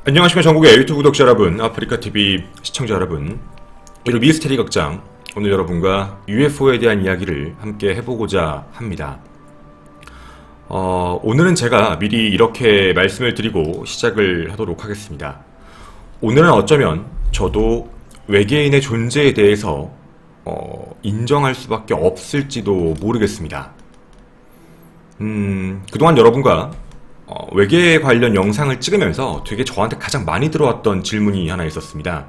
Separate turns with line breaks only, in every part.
안녕하십니까 전국의 유튜브 구독자 여러분, 아프리카TV 시청자 여러분, 그리고 미스테리 극장, 오늘 여러분과 UFO에 대한 이야기를 함께 해보고자 합니다. 오늘은 제가 미리 이렇게 말씀을 드리고 시작을 하도록 하겠습니다. 오늘은 어쩌면 저도 외계인의 존재에 대해서 인정할 수밖에 없을지도 모르겠습니다. 그동안 여러분과 외계 관련 영상을 찍으면서 되게 저한테 가장 많이 들어왔던 질문이 하나 있었습니다.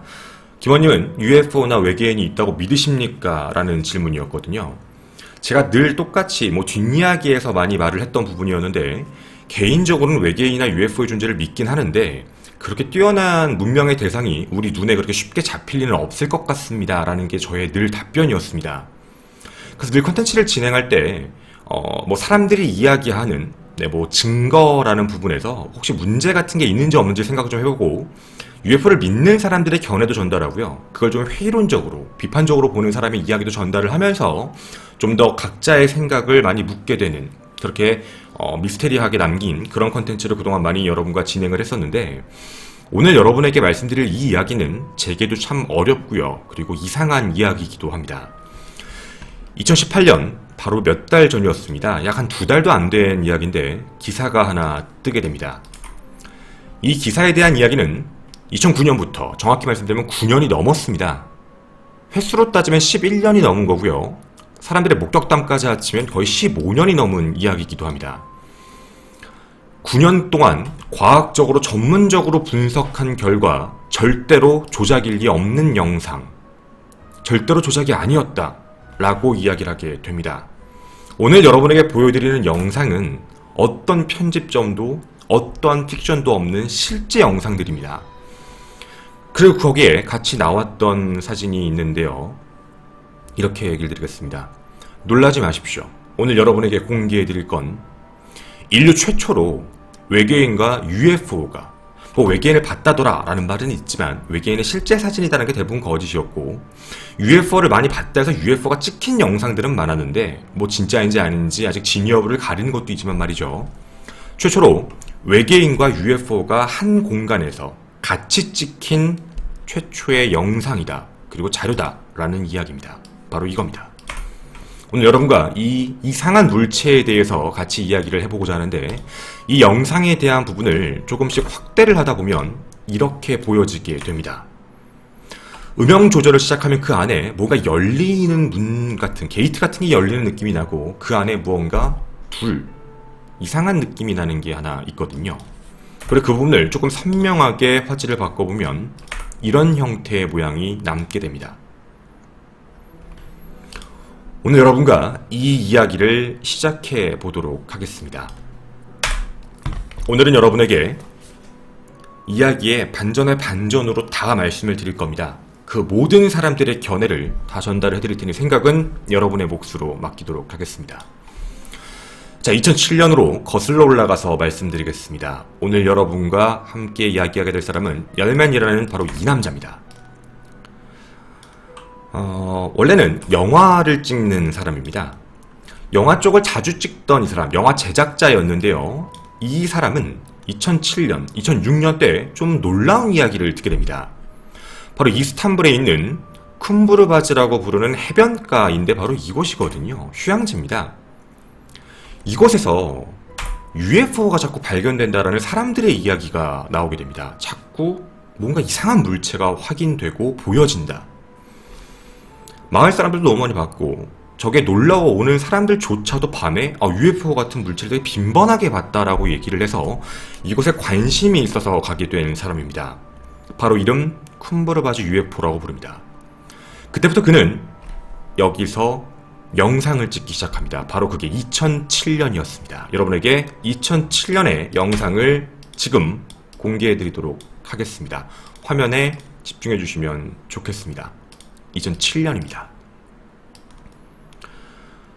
김원님은 UFO나 외계인이 있다고 믿으십니까? 라는 질문이었거든요. 제가 늘 똑같이 뒷이야기에서 많이 말을 했던 부분이었는데, 개인적으로는 외계인이나 UFO의 존재를 믿긴 하는데 그렇게 뛰어난 문명의 대상이 우리 눈에 그렇게 쉽게 잡힐 리는 없을 것 같습니다 라는 게 저의 늘 답변이었습니다. 그래서 늘 컨텐츠를 진행할 때 사람들이 이야기하는 증거라는 부분에서 혹시 문제 같은 게 있는지 없는지 생각 좀 해보고, UFO를 믿는 사람들의 견해도 전달하고요, 그걸 좀 회의론적으로 비판적으로 보는 사람의 이야기도 전달을 하면서 좀 더 각자의 생각을 많이 묻게 되는, 그렇게 미스테리하게 남긴 그런 컨텐츠를 그동안 많이 여러분과 진행을 했었는데, 오늘 여러분에게 말씀드릴 이 이야기는 제게도 참 어렵고요, 그리고 이상한 이야기이기도 합니다. 2018년 바로 몇 달 전이었습니다. 약 한 2달도 안 된 이야기인데 기사가 하나 뜨게 됩니다. 이 기사에 대한 이야기는 2009년부터, 정확히 말씀드리면 9년이 넘었습니다. 횟수로 따지면 11년이 넘은 거고요, 사람들의 목격담까지 합치면 거의 15년이 넘은 이야기이기도 합니다. 9년 동안 과학적으로 전문적으로 분석한 결과 절대로 조작일 리 없는 영상, 절대로 조작이 아니었다 라고 이야기를 하게 됩니다. 오늘 여러분에게 보여드리는 영상은 어떤 편집점도 어떠한 픽션도 없는 실제 영상들입니다. 그리고 거기에 같이 나왔던 사진이 있는데요, 이렇게 얘기를 드리겠습니다. 놀라지 마십시오. 오늘 여러분에게 공개해드릴 건 인류 최초로 외계인과 UFO가, 외계인을 봤다더라 라는 말은 있지만 외계인의 실제 사진이라는 게 대부분 거짓이었고, UFO를 많이 봤다 해서 UFO가 찍힌 영상들은 많았는데 진짜인지 아닌지 아직 진위 여부를 가리는 것도 있지만 말이죠, 최초로 외계인과 UFO가 한 공간에서 같이 찍힌 최초의 영상이다, 그리고 자료다 라는 이야기입니다. 바로 이겁니다. 오늘 여러분과 이 이상한 물체에 대해서 같이 이야기를 해보고자 하는데, 이 영상에 대한 부분을 조금씩 확대를 하다 보면 이렇게 보여지게 됩니다. 음영 조절을 시작하면 그 안에 뭔가 열리는 문 같은, 게이트 같은 게 열리는 느낌이 나고, 그 안에 무언가 이상한 느낌이 나는 게 하나 있거든요. 그리고 그 부분을 조금 선명하게 화질을 바꿔보면 이런 형태의 모양이 남게 됩니다. 오늘 여러분과 이 이야기를 시작해 보도록 하겠습니다. 오늘은 여러분에게 이야기의 반전의 반전으로 다 말씀을 드릴 겁니다. 그 모든 사람들의 견해를 다 전달해 드릴 테니 생각은 여러분의 몫으로 맡기도록 하겠습니다. 자, 2007년으로 거슬러 올라가서 말씀드리겠습니다. 오늘 여러분과 함께 이야기하게 될 사람은 열맨이라는 바로 이 남자입니다. 원래는 영화를 찍는 사람입니다. 영화 쪽을 자주 찍던 이 사람, 영화 제작자였는데요, 이 사람은 2007년, 2006년 때 좀 놀라운 이야기를 듣게 됩니다. 바로 이스탄불에 있는 쿰부르바즈라고 부르는 해변가인데 바로 이곳이거든요. 휴양지입니다. 이곳에서 UFO가 자꾸 발견된다라는 사람들의 이야기가 나오게 됩니다. 자꾸 뭔가 이상한 물체가 확인되고 보여진다. 마을 사람들도 너무 많이 봤고, 저게 놀라워오는 사람들조차도 밤에 UFO 같은 물체를 되게 빈번하게 봤다라고 얘기를 해서 이곳에 관심이 있어서 가게 된 사람입니다. 바로 이름 쿰부르바즈 UFO라고 부릅니다. 그때부터 그는 여기서 영상을 찍기 시작합니다. 바로 그게 2007년이었습니다. 여러분에게 2007년의 영상을 지금 공개해드리도록 하겠습니다. 화면에 집중해주시면 좋겠습니다. 2007년입니다.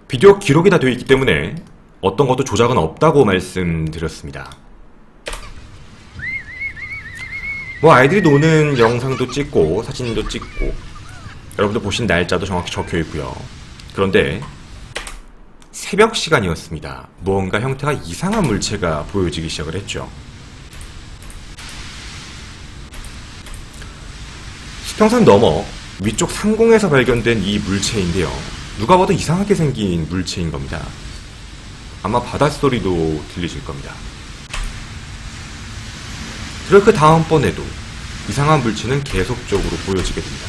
비디오 기록이 다 되어 있기 때문에 어떤 것도 조작은 없다고 말씀드렸습니다. 아이들이 노는 영상도 찍고 사진도 찍고 여러분들 보신 날짜도 정확히 적혀 있고요. 그런데 새벽 시간이었습니다. 무언가 형태가 이상한 물체가 보여지기 시작을 했죠. 수평선 넘어 위쪽 상공에서 발견된 이 물체인데요. 누가 봐도 이상하게 생긴 물체인 겁니다. 아마 바닷소리도 들리실 겁니다. 그리고 그 다음번에도 이상한 물체는 계속적으로 보여지게 됩니다.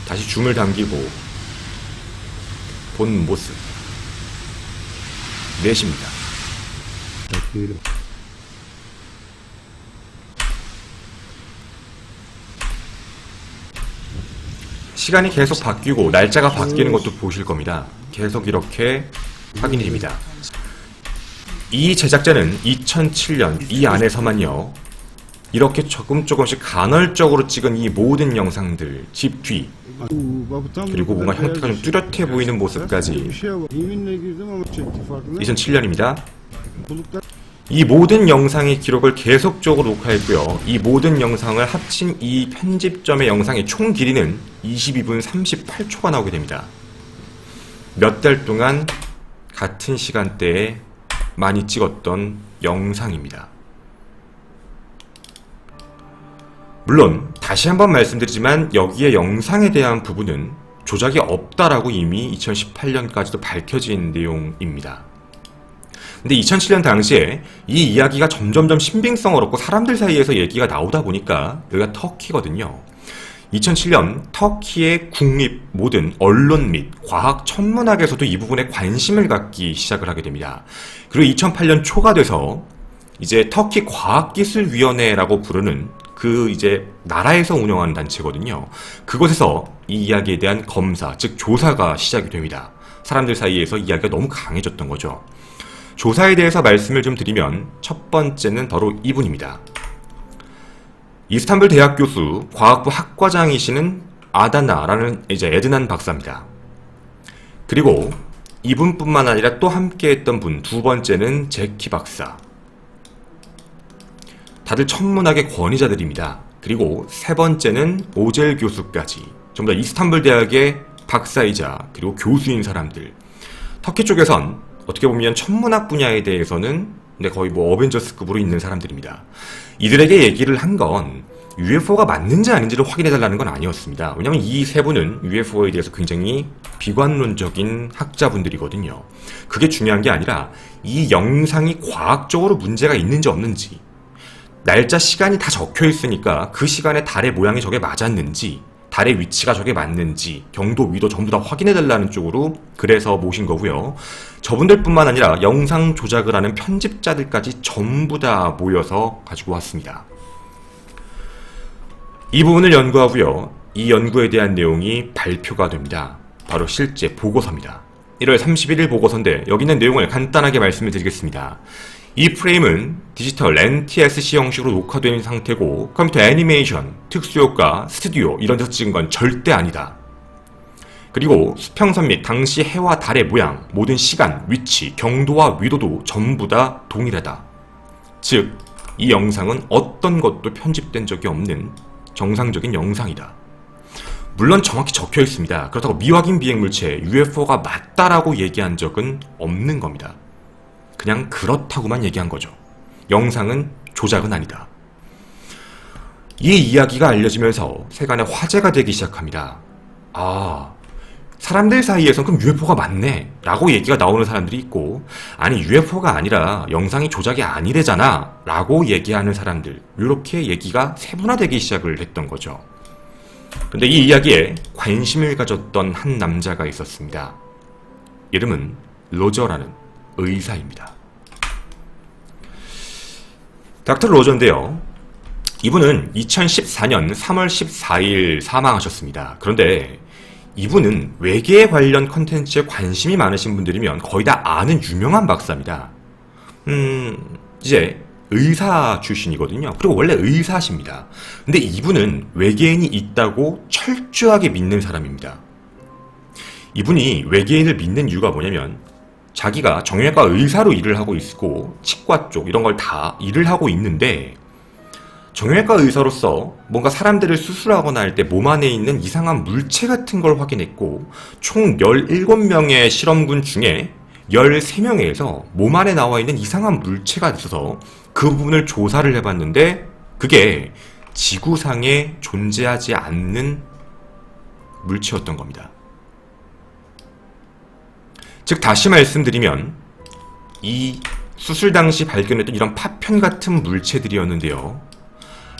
다시 줌을 당기고 본 모습 넷입니다. 시간이 계속 바뀌고 날짜가 바뀌는 것도 보실 겁니다. 계속 이렇게 확인이 됩니다. 이 제작자는 2007년 이 안에서만요, 이렇게 조금씩 간헐적으로 찍은 이 모든 영상들, 집 뒤, 그리고 뭔가 형태가 좀 뚜렷해 보이는 모습까지 2007년입니다. 이 모든 영상의 기록을 계속적으로 녹화했고요. 이 모든 영상을 합친 이 편집점의 영상의 총 길이는 22분 38초가 나오게 됩니다. 몇 달 동안 같은 시간대에 많이 찍었던 영상입니다. 물론 다시 한번 말씀드리지만 여기에 영상에 대한 부분은 조작이 없다라고 이미 2018년까지도 밝혀진 내용입니다. 근데 2007년 당시에 이 이야기가 점점점 신빙성을 얻고 사람들 사이에서 얘기가 나오다 보니까 여기가 터키거든요. 2007년 터키의 국립 모든 언론 및 과학 천문학에서도 이 부분에 관심을 갖기 시작을 하게 됩니다. 그리고 2008년 초가 돼서 이제 터키 과학기술위원회라고 부르는 그 이제 나라에서 운영하는 단체거든요. 그곳에서 이 이야기에 대한 검사, 즉 조사가 시작이 됩니다. 사람들 사이에서 이야기가 너무 강해졌던 거죠. 조사에 대해서 말씀을 좀 드리면 첫 번째는 바로 이분입니다. 이스탄불 대학 교수, 과학부 학과장이시는 아다나라는 이제 에드난 박사입니다. 그리고 이분뿐만 아니라 또 함께했던 분, 두 번째는 제키 박사. 다들 천문학의 권위자들입니다. 그리고 세 번째는 오젤 교수까지 전부 다 이스탄불 대학의 박사이자 그리고 교수인 사람들. 터키 쪽에선 어떻게 보면 천문학 분야에 대해서는 거의 뭐 어벤져스급으로 있는 사람들입니다. 이들에게 얘기를 한 건 UFO가 맞는지 아닌지를 확인해달라는 건 아니었습니다. 왜냐하면 이 세 분은 UFO에 대해서 굉장히 비관론적인 학자분들이거든요. 그게 중요한 게 아니라 이 영상이 과학적으로 문제가 있는지 없는지, 날짜 시간이 다 적혀 있으니까 그 시간에 달의 모양이 저게 맞았는지, 달의 위치가 저게 맞는지, 경도, 위도 전부 다 확인해달라는 쪽으로 그래서 모신 거고요. 저분들뿐만 아니라 영상 조작을 하는 편집자들까지 전부 다 모여서 가지고 왔습니다. 이 부분을 연구하고요. 이 연구에 대한 내용이 발표가 됩니다. 바로 실제 보고서입니다. 1월 31일 보고서인데 여기 있는 내용을 간단하게 말씀을 드리겠습니다. 이 프레임은 디지털 NTSC 형식으로 녹화된 상태고 컴퓨터 애니메이션, 특수효과, 스튜디오 이런 데서 찍은 건 절대 아니다. 그리고 수평선 및 당시 해와 달의 모양, 모든 시간, 위치, 경도와 위도도 전부 다 동일하다. 즉, 이 영상은 어떤 것도 편집된 적이 없는 정상적인 영상이다. 물론 정확히 적혀 있습니다. 그렇다고 미확인 비행물체 UFO가 맞다라고 얘기한 적은 없는 겁니다. 그냥 그렇다고만 얘기한 거죠. 영상은 조작은 아니다. 이 이야기가 알려지면서 세간에 화제가 되기 시작합니다. 아, 사람들 사이에선 그럼 UFO가 맞네 라고 얘기가 나오는 사람들이 있고, 아니 UFO가 아니라 영상이 조작이 아니래잖아 라고 얘기하는 사람들, 이렇게 얘기가 세분화되기 시작을 했던 거죠. 근데 이 이야기에 관심을 가졌던 한 남자가 있었습니다. 이름은 로저라는 의사입니다. 닥터 로저인데요. 이분은 2014년 3월 14일 사망하셨습니다. 그런데 이분은 외계 관련 컨텐츠에 관심이 많으신 분들이면 거의 다 아는 유명한 박사입니다. 이제 의사 출신이거든요. 그리고 원래 의사십니다. 근데 이분은 외계인이 있다고 철저하게 믿는 사람입니다. 이분이 외계인을 믿는 이유가 뭐냐면 자기가 정형외과 의사로 일을 하고 있고 치과 쪽 이런 걸 다 일을 하고 있는데, 정형외과 의사로서 뭔가 사람들을 수술하거나 할 때 몸 안에 있는 이상한 물체 같은 걸 확인했고, 총 17명의 실험군 중에 13명에서 몸 안에 나와 있는 이상한 물체가 있어서 그 부분을 조사를 해봤는데 그게 지구상에 존재하지 않는 물체였던 겁니다. 즉 다시 말씀드리면 이 수술 당시 발견했던 이런 파편 같은 물체들이었는데요.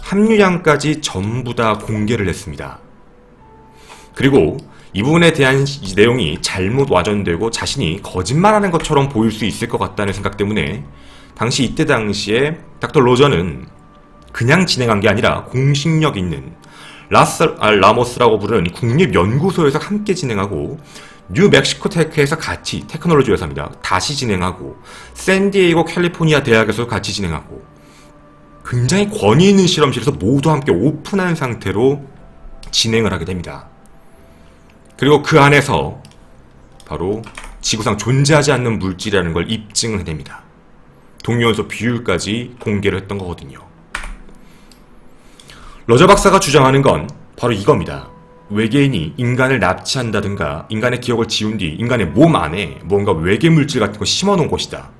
함유량까지 전부 다 공개를 했습니다. 그리고 이 부분에 대한 내용이 잘못 와전되고 자신이 거짓말하는 것처럼 보일 수 있을 것 같다는 생각 때문에 이때 당시에 닥터 로저는 그냥 진행한 게 아니라 공식력 있는 라모스라고 부르는 국립연구소에서 함께 진행하고 뉴멕시코 테크에서 같이 테크놀로지 회사입니다. 다시 진행하고 샌디에이고 캘리포니아 대학에서 같이 진행하고 굉장히 권위 있는 실험실에서 모두 함께 오픈한 상태로 진행을 하게 됩니다. 그리고 그 안에서 바로 지구상 존재하지 않는 물질이라는 걸 입증을 해냅니다. 동위원소 비율까지 공개를 했던 거거든요. 로저 박사가 주장하는 건 바로 이겁니다. 외계인이 인간을 납치한다든가 인간의 기억을 지운 뒤 인간의 몸 안에 뭔가 외계 물질 같은 거 심어놓은 것이다.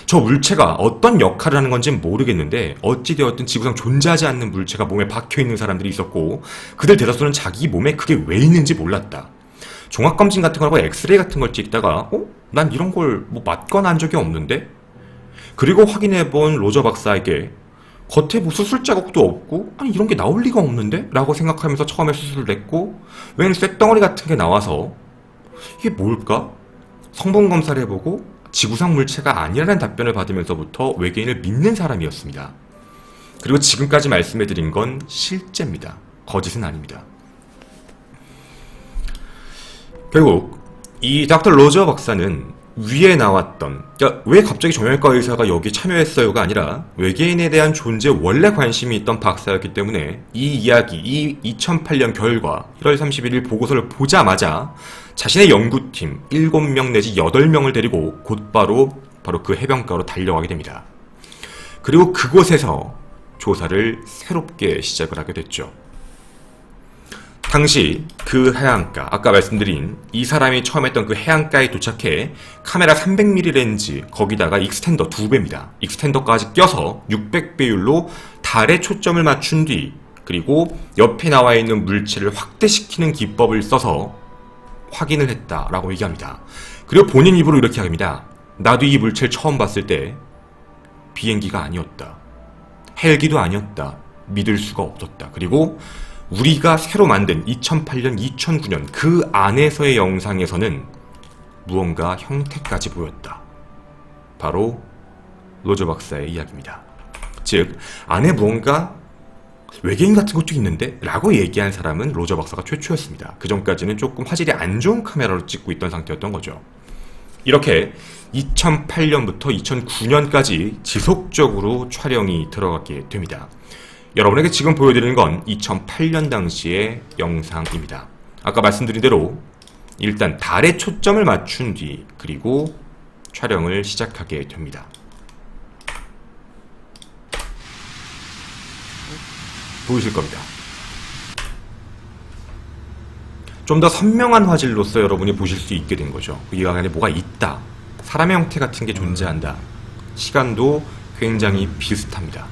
저 물체가 어떤 역할을 하는 건지는 모르겠는데 어찌되었든 지구상 존재하지 않는 물체가 몸에 박혀있는 사람들이 있었고 그들 대다수는 자기 몸에 그게 왜 있는지 몰랐다. 종합검진 같은 거 하고 엑스레이 같은 걸 찍다가 난 이런 걸 뭐 맞거나 한 적이 없는데? 그리고 확인해본 로저 박사에게 겉에 뭐 수술 자국도 없고 아니 이런 게 나올 리가 없는데? 라고 생각하면서 처음에 수술을 했고 웬 쇳덩어리 같은 게 나와서 이게 뭘까? 성분 검사를 해보고 지구상 물체가 아니라는 답변을 받으면서부터 외계인을 믿는 사람이었습니다. 그리고 지금까지 말씀해드린 건 실제입니다. 거짓은 아닙니다. 결국 이 닥터 로저 박사는 위에 나왔던 왜 갑자기 정형외과 의사가 여기 참여했어요가 아니라 외계인에 대한 존재에 원래 관심이 있던 박사였기 때문에 이 이야기, 이 2008년 결과 1월 31일 보고서를 보자마자 자신의 연구팀 7명 내지 8명을 데리고 곧바로 그 해변가로 달려가게 됩니다. 그리고 그곳에서 조사를 새롭게 시작을 하게 됐죠. 당시 그 해안가, 아까 말씀드린 이 사람이 처음 했던 그 해안가에 도착해 카메라 300mm 렌즈, 거기다가 익스텐더 2배입니다. 익스텐더까지 껴서 600배율로 달에 초점을 맞춘 뒤 그리고 옆에 나와 있는 물체를 확대시키는 기법을 써서 확인을 했다라고 얘기합니다. 그리고 본인 입으로 이렇게 합니다. 나도 이 물체를 처음 봤을 때 비행기가 아니었다. 헬기도 아니었다. 믿을 수가 없었다. 그리고 우리가 새로 만든 2008년, 2009년 그 안에서의 영상에서는 무언가 형태까지 보였다. 바로 로저 박사의 이야기입니다. 즉 안에 무언가 외계인 같은 것도 있는데? 라고 얘기한 사람은 로저 박사가 최초였습니다. 그 전까지는 조금 화질이 안 좋은 카메라로 찍고 있던 상태였던 거죠. 이렇게 2008년부터 2009년까지 지속적으로 촬영이 들어가게 됩니다. 여러분에게 지금 보여드리는 건 2008년 당시의 영상입니다. 아까 말씀드린 대로 일단 달에 초점을 맞춘 뒤 그리고 촬영을 시작하게 됩니다. 보이실 겁니다. 좀 더 선명한 화질로서 여러분이 보실 수 있게 된 거죠. 이 안에 뭐가 있다. 사람의 형태 같은 게 존재한다. 시간도 굉장히 비슷합니다.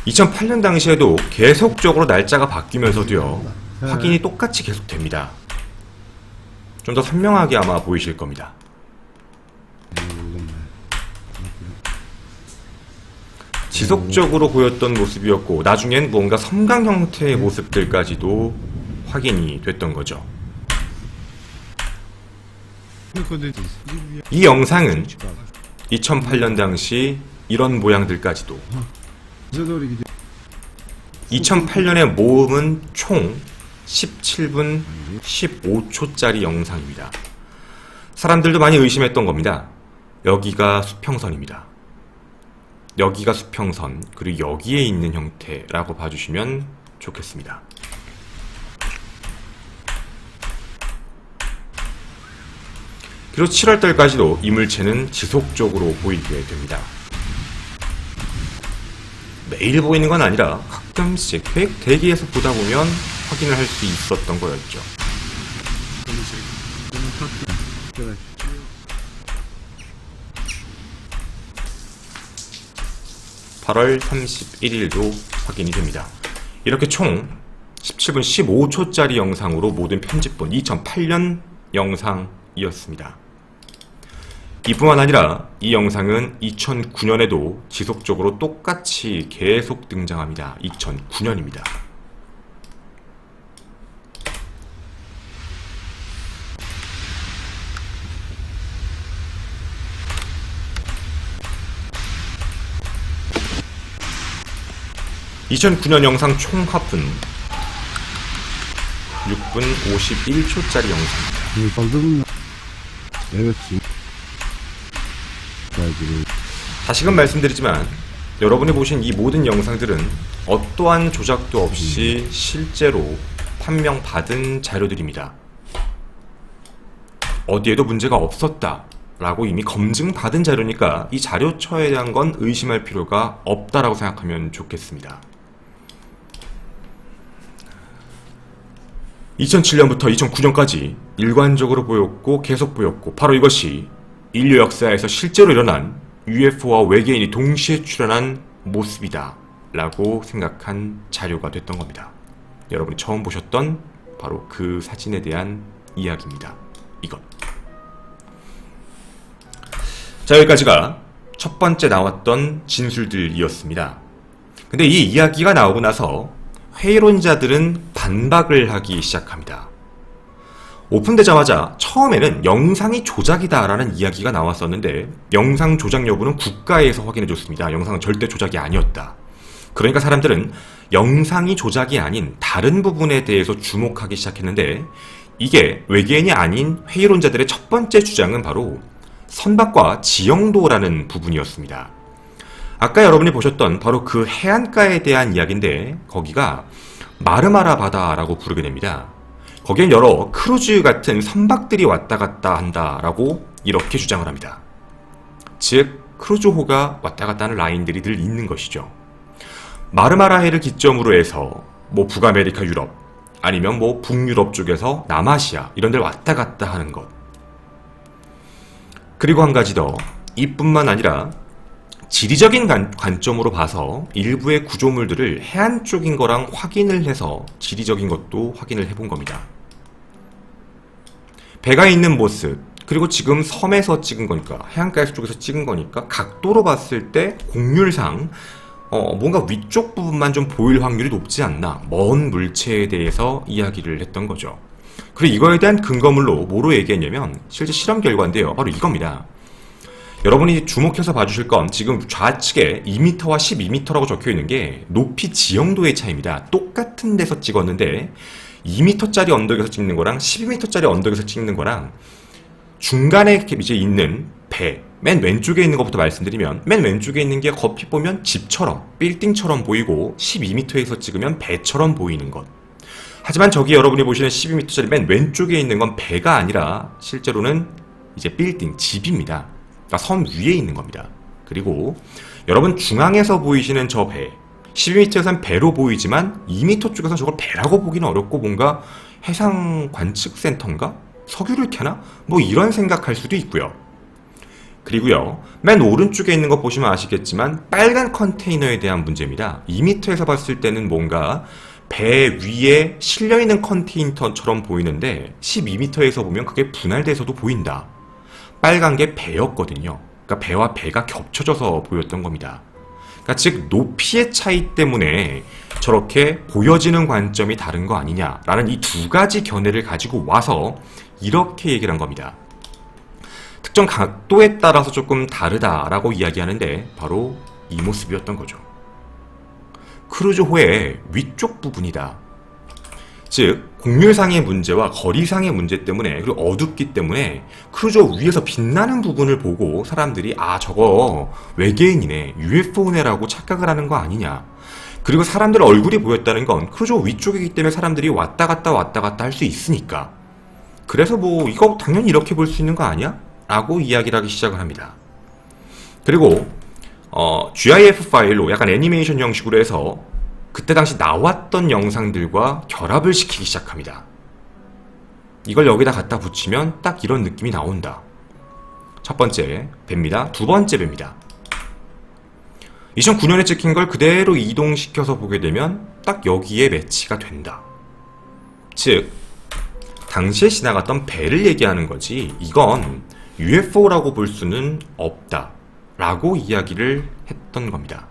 2008년 당시에도 계속적으로 날짜가 바뀌면서도요. 확인이 똑같이 계속됩니다. 좀 더 선명하게 아마 보이실 겁니다. 지속적으로 보였던 모습이었고 나중엔 뭔가 섬광 형태의 모습들까지도 확인이 됐던 거죠. 이 영상은 2008년 당시 이런 모양들까지도 2008년에 모음은 총 17분 15초짜리 영상입니다. 사람들도 많이 의심했던 겁니다. 여기가 수평선입니다. 여기가 수평선, 그리고 여기에 있는 형태라고 봐주시면 좋겠습니다. 그리고 7월달까지도 이 물체는 지속적으로 보이게 됩니다. 매일 보이는 건 아니라 가끔씩 대기에서 보다 보면 확인을 할 수 있었던 거였죠. 8월 31일도 확인이 됩니다. 이렇게 총 17분 15초짜리 영상으로 모든 편집본 2008년 영상이었습니다. 이뿐만 아니라 이 영상은 2009년에도 지속적으로 똑같이 계속 등장합니다. 2009년입니다. (2009년) 영상 총 합분 6분 51초짜리 영상입니다. 다시금 말씀드리지만 여러분이 보신 이 모든 영상들은 어떠한 조작도 없이 실제로 판명받은 자료들입니다. 어디에도 문제가 없었다 라고 이미 검증받은 자료니까 이 자료처에 대한 건 의심할 필요가 없다라고 생각하면 좋겠습니다. 2007년부터 2009년까지 일관적으로 보였고 계속 보였고 바로 이것이 인류 역사에서 실제로 일어난 UFO와 외계인이 동시에 출현한 모습이다 라고 생각한 자료가 됐던 겁니다. 여러분이 처음 보셨던 바로 그 사진에 대한 이야기입니다. 이것. 자, 여기까지가 첫 번째 나왔던 진술들이었습니다. 근데 이 이야기가 나오고 나서 회의론자들은 반박을 하기 시작합니다. 오픈되자마자 처음에는 영상이 조작이다 라는 이야기가 나왔었는데 영상 조작 여부는 국가에서 확인해줬습니다. 영상은 절대 조작이 아니었다. 그러니까 사람들은 영상이 조작이 아닌 다른 부분에 대해서 주목하기 시작했는데 이게 외계인이 아닌 회의론자들의 첫 번째 주장은 바로 선박과 지형도라는 부분이었습니다. 아까 여러분이 보셨던 바로 그 해안가에 대한 이야기인데 거기가 마르마라 바다라고 부르게 됩니다. 거기엔 여러 크루즈 같은 선박들이 왔다 갔다 한다라고 이렇게 주장을 합니다. 즉 크루즈호가 왔다 갔다 하는 라인들이 늘 있는 것이죠. 마르마라해를 기점으로 해서 북아메리카 유럽 아니면 북유럽 쪽에서 남아시아 이런 데를 왔다 갔다 하는 것. 그리고 한 가지 더, 이뿐만 아니라 지리적인 관점으로 봐서 일부의 구조물들을 해안 쪽인 거랑 확인을 해서 지리적인 것도 확인을 해본 겁니다. 배가 있는 모습, 그리고 지금 섬에서 찍은 거니까 해안가 쪽에서 찍은 거니까 각도로 봤을 때 곡률상 뭔가 위쪽 부분만 좀 보일 확률이 높지 않나, 먼 물체에 대해서 이야기를 했던 거죠. 그리고 이거에 대한 근거물로 뭐로 얘기했냐면 실제 실험 결과인데요. 바로 이겁니다. 여러분이 주목해서 봐주실 건 지금 좌측에 2m와 12m라고 적혀있는 게 높이 지형도의 차이입니다. 똑같은 데서 찍었는데 2m짜리 언덕에서 찍는 거랑 12m짜리 언덕에서 찍는 거랑 중간에 이제 있는 배, 맨 왼쪽에 있는 것부터 말씀드리면 맨 왼쪽에 있는 게 겉이 보면 집처럼, 빌딩처럼 보이고 12m에서 찍으면 배처럼 보이는 것. 하지만 저기 여러분이 보시는 12m짜리 맨 왼쪽에 있는 건 배가 아니라 실제로는 이제 빌딩, 집입니다. 그러니까 섬 위에 있는 겁니다. 그리고 여러분 중앙에서 보이시는 저 배, 12m에서는 배로 보이지만 2m 쪽에서 저걸 배라고 보기는 어렵고 뭔가 해상관측센터인가? 석유를 캐나? 이런 생각할 수도 있고요. 그리고요, 맨 오른쪽에 있는 거 보시면 아시겠지만 빨간 컨테이너에 대한 문제입니다. 2m에서 봤을 때는 뭔가 배 위에 실려있는 컨테이너처럼 보이는데 12m에서 보면 그게 분할돼서도 보인다. 빨간 게 배였거든요. 그러니까 배와 배가 겹쳐져서 보였던 겁니다. 그러니까 즉 높이의 차이 때문에 저렇게 보여지는 관점이 다른 거 아니냐라는 이 두 가지 견해를 가지고 와서 이렇게 얘기를 한 겁니다. 특정 각도에 따라서 조금 다르다라고 이야기하는데 바로 이 모습이었던 거죠. 크루즈호의 위쪽 부분이다. 즉 곡률상의 문제와 거리상의 문제 때문에, 그리고 어둡기 때문에 크루즈호 위에서 빛나는 부분을 보고 사람들이 저거 외계인이네, UFO네 라고 착각을 하는 거 아니냐. 그리고 사람들 얼굴이 보였다는 건 크루즈호 위쪽이기 때문에 사람들이 왔다 갔다 할 수 있으니까, 그래서 이거 당연히 이렇게 볼 수 있는 거 아니야? 라고 이야기를 하기 시작을 합니다. 그리고 GIF 파일로 약간 애니메이션 형식으로 해서 그때 당시 나왔던 영상들과 결합을 시키기 시작합니다. 이걸 여기다 갖다 붙이면 딱 이런 느낌이 나온다. 첫 번째 배입니다. 두 번째 배입니다. 2009년에 찍힌 걸 그대로 이동시켜서 보게 되면 딱 여기에 매치가 된다. 즉 당시에 지나갔던 배를 얘기하는 거지 이건 UFO라고 볼 수는 없다 라고 이야기를 했던 겁니다.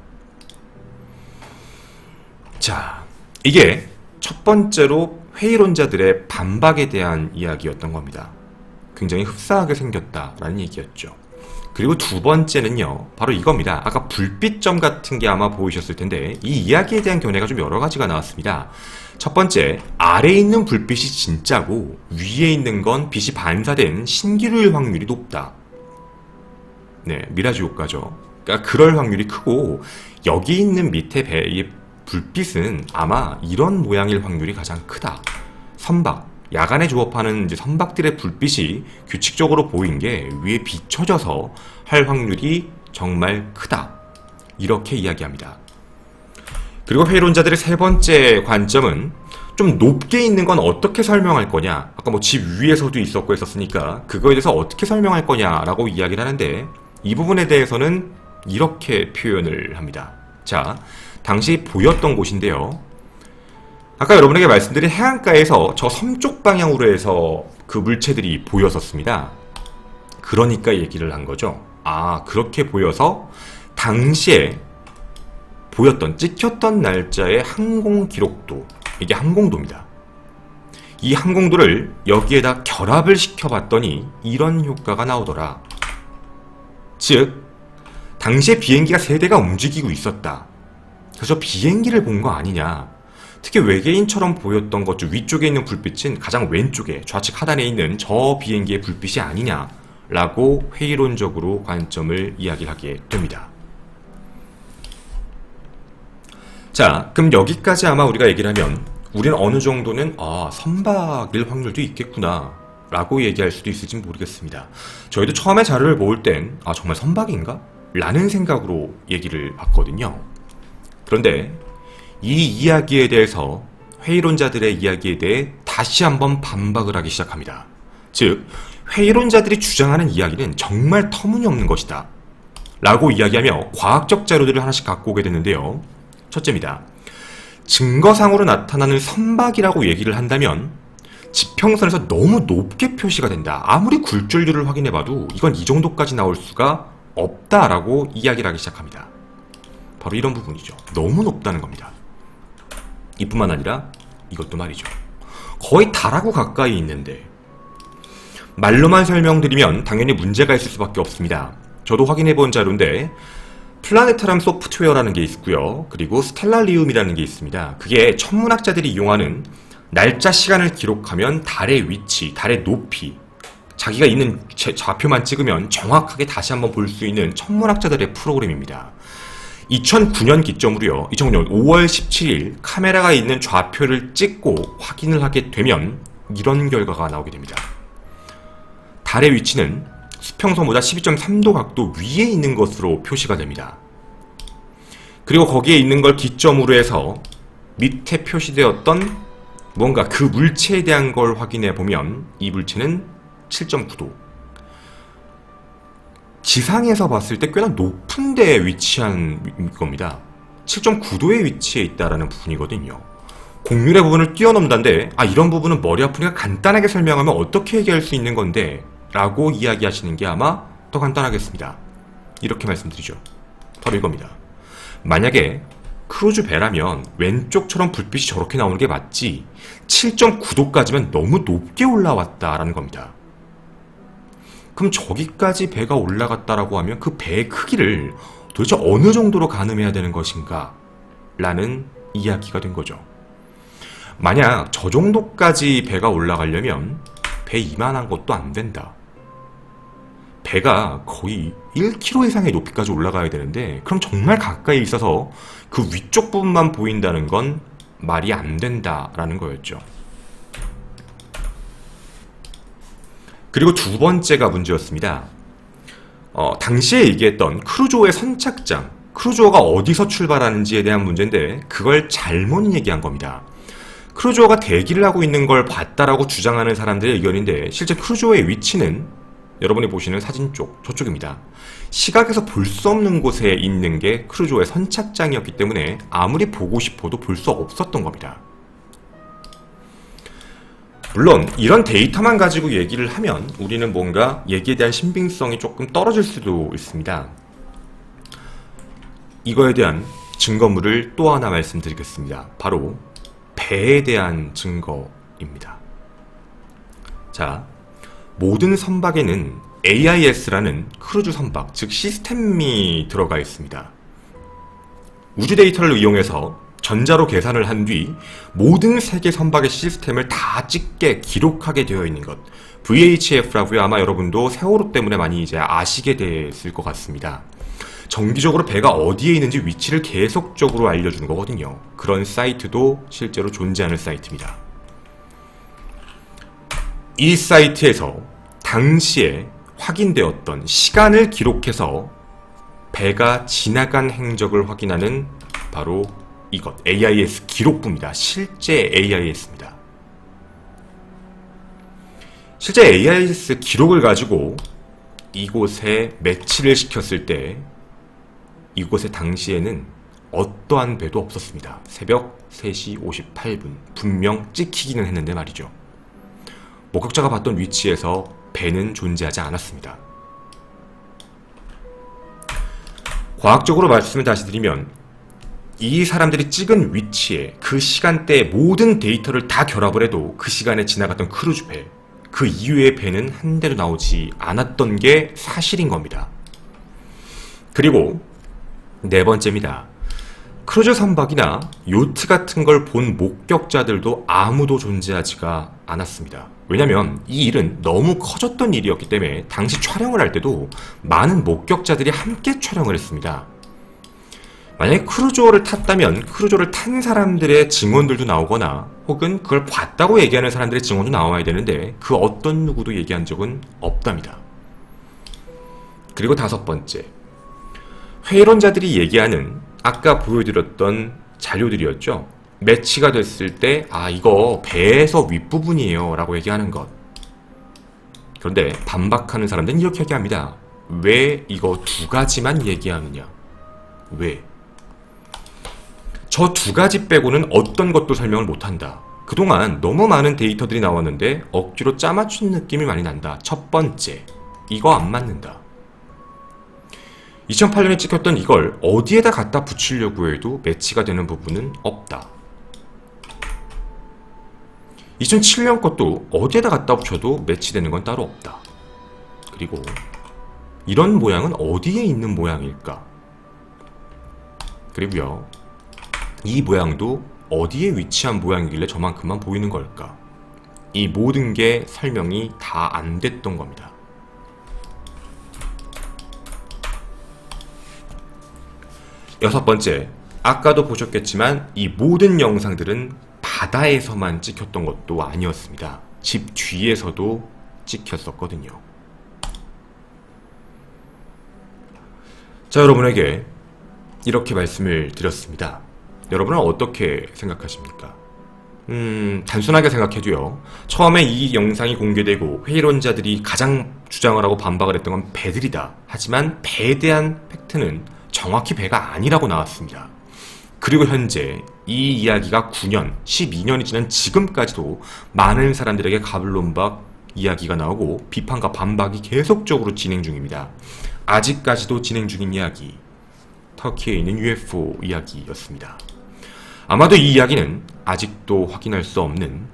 자, 이게 첫 번째로 회의론자들의 반박에 대한 이야기였던 겁니다. 굉장히 흡사하게 생겼다라는 얘기였죠. 그리고 두 번째는요, 바로 이겁니다. 아까 불빛점 같은 게 아마 보이셨을 텐데 이 이야기에 대한 견해가 좀 여러 가지가 나왔습니다. 첫 번째, 아래에 있는 불빛이 진짜고 위에 있는 건 빛이 반사된 신기루일 확률이 높다. 네, 미라지 효과죠. 그러니까 그럴 확률이 크고 여기 있는 밑에 배의 불빛은 아마 이런 모양일 확률이 가장 크다. 선박, 야간에 조업하는 이제 선박들의 불빛이 규칙적으로 보인 게 위에 비춰져서 할 확률이 정말 크다. 이렇게 이야기합니다. 그리고 회의론자들의 세 번째 관점은 좀 높게 있는 건 어떻게 설명할 거냐. 아까 뭐 집 위에서도 있었고 했었으니까 그거에 대해서 어떻게 설명할 거냐라고 이야기를 하는데 이 부분에 대해서는 이렇게 표현을 합니다. 자, 당시 보였던 곳인데요. 아까 여러분에게 말씀드린 해안가에서 저 섬쪽 방향으로 해서 그 물체들이 보였었습니다. 그러니까 얘기를 한 거죠. 아, 그렇게 보여서 당시에 보였던, 찍혔던 날짜의 항공 기록도, 이게 항공도입니다. 이 항공도를 여기에다 결합을 시켜봤더니 이런 효과가 나오더라. 즉, 당시에 비행기가 3대가 움직이고 있었다. 그래서 비행기를 본 거 아니냐. 특히 외계인처럼 보였던 것 중 위쪽에 있는 불빛은 가장 왼쪽에 좌측 하단에 있는 저 비행기의 불빛이 아니냐라고 회의론적으로 관점을 이야기를 하게 됩니다. 자, 그럼 여기까지 아마 우리가 얘기를 하면 우리는 어느 정도는 선박일 확률도 있겠구나 라고 얘기할 수도 있을지 모르겠습니다. 저희도 처음에 자료를 모을 땐 정말 선박인가? 라는 생각으로 얘기를 봤거든요. 그런데 이 이야기에 대해서 회의론자들의 이야기에 대해 다시 한번 반박을 하기 시작합니다. 즉, 회의론자들이 주장하는 이야기는 정말 터무니없는 것이다 라고 이야기하며 과학적 자료들을 하나씩 갖고 오게 됐는데요. 첫째입니다. 증거상으로 나타나는 선박이라고 얘기를 한다면 지평선에서 너무 높게 표시가 된다. 아무리 굴절률을 확인해봐도 이건 이 정도까지 나올 수가 없다라고 이야기를 하기 시작합니다. 바로 이런 부분이죠. 너무 높다는 겁니다. 이뿐만 아니라 이것도 말이죠. 거의 달하고 가까이 있는데 말로만 설명드리면 당연히 문제가 있을 수밖에 없습니다. 저도 확인해본 자료인데 플라네타람 소프트웨어라는 게 있고요. 그리고 스텔라리움이라는 게 있습니다. 그게 천문학자들이 이용하는 날짜 시간을 기록하면 달의 위치, 달의 높이, 자기가 있는 좌표만 찍으면 정확하게 다시 한번 볼 수 있는 천문학자들의 프로그램입니다. 2009년 기점으로요. 2009년 5월 17일 카메라가 있는 좌표를 찍고 확인을 하게 되면 이런 결과가 나오게 됩니다. 달의 위치는 수평선보다 12.3도 각도 위에 있는 것으로 표시가 됩니다. 그리고 거기에 있는 걸 기점으로 해서 밑에 표시되었던 뭔가 그 물체에 대한 걸 확인해 보면 이 물체는 7.9도. 지상에서 봤을 때 꽤나 높은 데에 위치한 겁니다. 7.9도에 위치해 있다라는 부분이거든요. 곡률의 부분을 뛰어넘는다는데 이런 부분은 머리 아프니까 간단하게 설명하면 어떻게 얘기할 수 있는 건데 라고 이야기하시는 게 아마 더 간단하겠습니다. 이렇게 말씀드리죠. 바로 이겁니다. 만약에 크루즈 배라면 왼쪽처럼 불빛이 저렇게 나오는 게 맞지 7.9도까지면 너무 높게 올라왔다라는 겁니다. 그럼 저기까지 배가 올라갔다라고 하면 그 배의 크기를 도대체 어느 정도로 가늠해야 되는 것인가? 라는 이야기가 된 거죠. 만약 저 정도까지 배가 올라가려면 배 이만한 것도 안 된다. 배가 거의 1km 이상의 높이까지 올라가야 되는데 그럼 정말 가까이 있어서 그 위쪽 부분만 보인다는 건 말이 안 된다라는 거였죠. 그리고 두 번째가 문제였습니다. 당시에 얘기했던 크루조의 선착장, 크루조가 어디서 출발하는지에 대한 문제인데 그걸 잘못 얘기한 겁니다. 크루조가 대기를 하고 있는 걸 봤다라고 주장하는 사람들의 의견인데 실제 크루조의 위치는 여러분이 보시는 사진 쪽, 저쪽입니다. 시각에서 볼 수 없는 곳에 있는 게 크루조의 선착장이었기 때문에 아무리 보고 싶어도 볼 수 없었던 겁니다. 물론 이런 데이터만 가지고 얘기를 하면 우리는 뭔가 얘기에 대한 신빙성이 조금 떨어질 수도 있습니다. 이거에 대한 증거물을 또 하나 말씀드리겠습니다. 바로 배에 대한 증거입니다. 자, 모든 선박에는 AIS라는 크루즈 선박, 즉 시스템이 들어가 있습니다. 우주 데이터를 이용해서 전자로 계산을 한 뒤 모든 세계 선박의 시스템을 다 찍게 기록하게 되어 있는 것, VHF라고요. 아마 여러분도 세월호 때문에 많이 이제 아시게 됐을 것 같습니다. 정기적으로 배가 어디에 있는지 위치를 계속적으로 알려주는 거거든요. 그런 사이트도 실제로 존재하는 사이트입니다. 이 사이트에서 당시에 확인되었던 시간을 기록해서 배가 지나간 행적을 확인하는 바로 이것, AIS 기록부입니다. 실제 AIS입니다. 실제 AIS 기록을 가지고 이곳에 매치를 시켰을 때 이곳에 당시에는 어떠한 배도 없었습니다. 새벽 3시 58분 분명 찍히기는 했는데 말이죠. 목격자가 봤던 위치에서 배는 존재하지 않았습니다. 과학적으로 말씀을 다시 드리면 이 사람들이 찍은 위치에 그 시간대의 모든 데이터를 다 결합을 해도 그 시간에 지나갔던 크루즈 배, 그 이후의 배는 한 대도 나오지 않았던 게 사실인 겁니다. 그리고 네 번째입니다. 크루즈 선박이나 요트 같은 걸 본 목격자들도 아무도 존재하지가 않았습니다. 왜냐면 이 일은 너무 커졌던 일이었기 때문에 당시 촬영을 할 때도 많은 목격자들이 함께 촬영을 했습니다. 만약에 크루즈를 탔다면 크루즈를 탄 사람들의 증언들도 나오거나 혹은 그걸 봤다고 얘기하는 사람들의 증언도 나와야 되는데 그 어떤 누구도 얘기한 적은 없답니다. 그리고 다섯 번째, 회의론자들이 얘기하는 아까 보여드렸던 자료들이었죠. 매치가 됐을 때 이거 배에서 윗부분이에요 라고 얘기하는 것. 그런데 반박하는 사람들은 이렇게 얘기합니다. 왜 이거 두 가지만 얘기하느냐? 왜? 저 두 가지 빼고는 어떤 것도 설명을 못한다. 그동안 너무 많은 데이터들이 나왔는데 억지로 짜맞춘 느낌이 많이 난다. 첫 번째, 이거 안 맞는다. 2008년에 찍혔던 이걸 어디에다 갖다 붙이려고 해도 매치가 되는 부분은 없다. 2007년 것도 어디에다 갖다 붙여도 매치되는 건 따로 없다. 그리고 이런 모양은 어디에 있는 모양일까? 그리고요, 이 모양도 어디에 위치한 모양이길래 저만큼만 보이는 걸까? 이 모든 게 설명이 다 안 됐던 겁니다. 여섯 번째, 아까도 보셨겠지만 이 모든 영상들은 바다에서만 찍혔던 것도 아니었습니다. 집 뒤에서도 찍혔었거든요. 자, 여러분에게 이렇게 말씀을 드렸습니다. 여러분은 어떻게 생각하십니까? 단순하게 생각해도요, 처음에 이 영상이 공개되고 회의론자들이 가장 주장을 하고 반박을 했던 건 배들이다. 하지만 배에 대한 팩트는 정확히 배가 아니라고 나왔습니다. 그리고 현재 이 이야기가 9년, 12년이 지난 지금까지도 많은 사람들에게 가불론박 이야기가 나오고 비판과 반박이 계속적으로 진행 중입니다. 아직까지도 진행 중인 이야기, 터키에 있는 UFO 이야기였습니다. 아마도 이 이야기는 아직도 확인할 수 없는,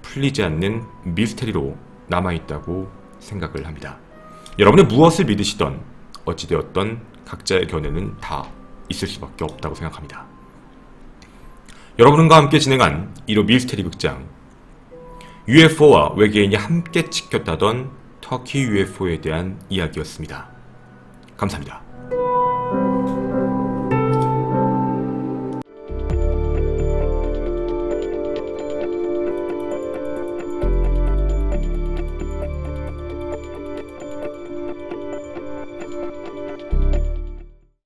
풀리지 않는 미스테리로 남아있다고 생각을 합니다. 여러분이 무엇을 믿으시던 어찌되었던 각자의 견해는 다 있을 수밖에 없다고 생각합니다. 여러분과 함께 진행한 1호 미스테리 극장, UFO와 외계인이 함께 찍혔다던 터키 UFO에 대한 이야기였습니다. 감사합니다.